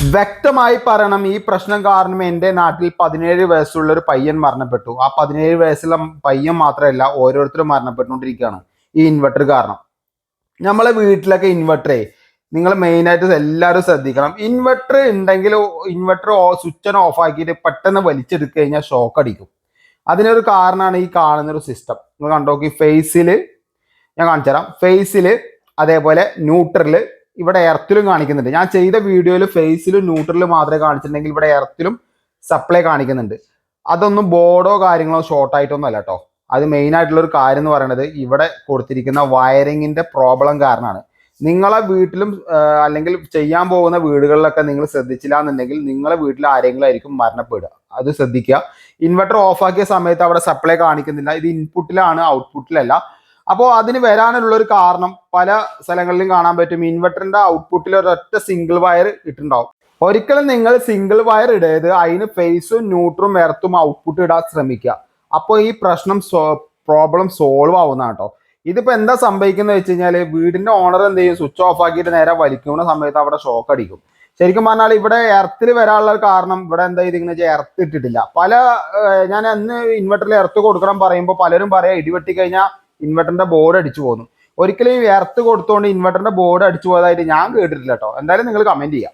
വ്യക്തമായി പറയണം, ഈ പ്രശ്നം കാരണം എൻ്റെ നാട്ടിൽ 17 വയസ്സുള്ള ഒരു പയ്യൻ മരണപ്പെട്ടു. ആ 17 വയസ്സുള്ള പയ്യൻ മാത്രമല്ല, ഓരോരുത്തരും മരണപ്പെട്ടുകൊണ്ടിരിക്കുകയാണ് ഈ ഇൻവെർട്ടർ കാരണം. നമ്മളെ വീട്ടിലൊക്കെ ഇൻവെർട്ടറേ, നിങ്ങൾ മെയിനായിട്ട് എല്ലാവരും ശ്രദ്ധിക്കണം. ഇൻവെർട്ടർ ഉണ്ടെങ്കിൽ ഇൻവെർട്ടർ സ്വിച്ച് ഓഫ് ആക്കിയിട്ട് പെട്ടെന്ന് വലിച്ചെടുത്തു കഴിഞ്ഞാൽ ഷോക്ക് അടിക്കും. അതിനൊരു കാരണമാണ് ഈ കാണുന്നൊരു സിസ്റ്റം. നിങ്ങൾ കണ്ടോക്കി, ഫേസിൽ ഞാൻ കാണിച്ചു തരാം. ഫേസിൽ, അതേപോലെ ന്യൂട്രൽ, ഇവിടെ എർത്തിലും കാണിക്കുന്നുണ്ട്. ഞാൻ ചെയ്ത വീഡിയോയിൽ ഫേസിലും ന്യൂട്രലും മാത്രമേ കാണിച്ചിട്ടുണ്ടെങ്കിൽ ഇവിടെ എർത്തിലും സപ്ലൈ കാണിക്കുന്നുണ്ട്. അതൊന്നും ബോർഡോ കാര്യങ്ങളോ ഷോർട്ടായിട്ടൊന്നും അല്ല കേട്ടോ. അത് മെയിൻ ആയിട്ടുള്ള ഒരു കാര്യം എന്ന് പറയുന്നത് ഇവിടെ കൊടുത്തിരിക്കുന്ന വയറിങ്ങിന്റെ പ്രോബ്ലം കാരണമാണ്. നിങ്ങളെ വീട്ടിലും അല്ലെങ്കിൽ ചെയ്യാൻ പോകുന്ന വീടുകളിലൊക്കെ നിങ്ങൾ ശ്രദ്ധിച്ചില്ല എന്നുണ്ടെങ്കിൽ നിങ്ങളെ വീട്ടിൽ ആരെങ്കിലും ആയിരിക്കും മരണപ്പെടുക. അത് ശ്രദ്ധിക്കുക. ഇൻവെർട്ടർ ഓഫ് ആക്കിയ സമയത്ത് അവിടെ സപ്ലൈ കാണിക്കുന്നില്ല. ഇത് ഇൻപുട്ടിലാണ്, ഔട്ട്പുട്ടിലല്ല. അപ്പോൾ അതിന് വരാനുള്ള ഒരു കാരണം പല സ്ഥലങ്ങളിലും കാണാൻ പറ്റും. ഇൻവെർട്ടറിന്റെ ഔട്ട്പുട്ടിൽ ഒരൊറ്റ സിംഗിൾ വയർ ഇട്ടുണ്ടാവും. ഒരിക്കലും നിങ്ങൾ സിംഗിൾ വയർ ഇടരുത്. അതിന് ഫേസും ന്യൂട്രും എർത്തും ഔട്ട്പുട്ട് ഇടാൻ ശ്രമിക്കുക. അപ്പോൾ ഈ പ്രശ്നം പ്രോബ്ലം സോൾവ് ആവുന്നതാണ് കേട്ടോ. ഇതിപ്പോൾ എന്താ സംഭവിക്കുന്നത് വെച്ച് കഴിഞ്ഞാൽ, വീടിന്റെ ഓണർ എന്ത് ചെയ്യും, സ്വിച്ച് ഓഫ് ആക്കിയിട്ട് നേരെ വലിക്കുന്ന സമയത്ത് അവിടെ ഷോക്ക് അടിക്കും. ശരിക്കും പറഞ്ഞാൽ ഇവിടെ എർത്തിൽ വരാനുള്ള കാരണം ഇവിടെ എന്താ ചെയ്തിരിക്കുന്നത് വെച്ചാൽ എർത്ത് ഇട്ടിട്ടില്ല. ഞാൻ അന്ന് ഇൻവെർട്ടറിൽ എർത്ത് കൊടുക്കണം പറയുമ്പോൾ പലരും പറയാം ഇടിവെട്ടി കഴിഞ്ഞാൽ ഇൻവെർട്ടറിന്റെ ബോർഡ് അടിച്ചു പോകുന്നു. ഒരിക്കലും ഈ എർത്ത് കൊടുത്തുകൊണ്ട് ഇൻവെർട്ടറിന്റെ ബോർഡ് അടിച്ചു പോയതായിട്ട് ഞാൻ കേട്ടിട്ടില്ല കേട്ടോ. എന്തായാലും നിങ്ങൾ കമന്റ് ചെയ്യാം.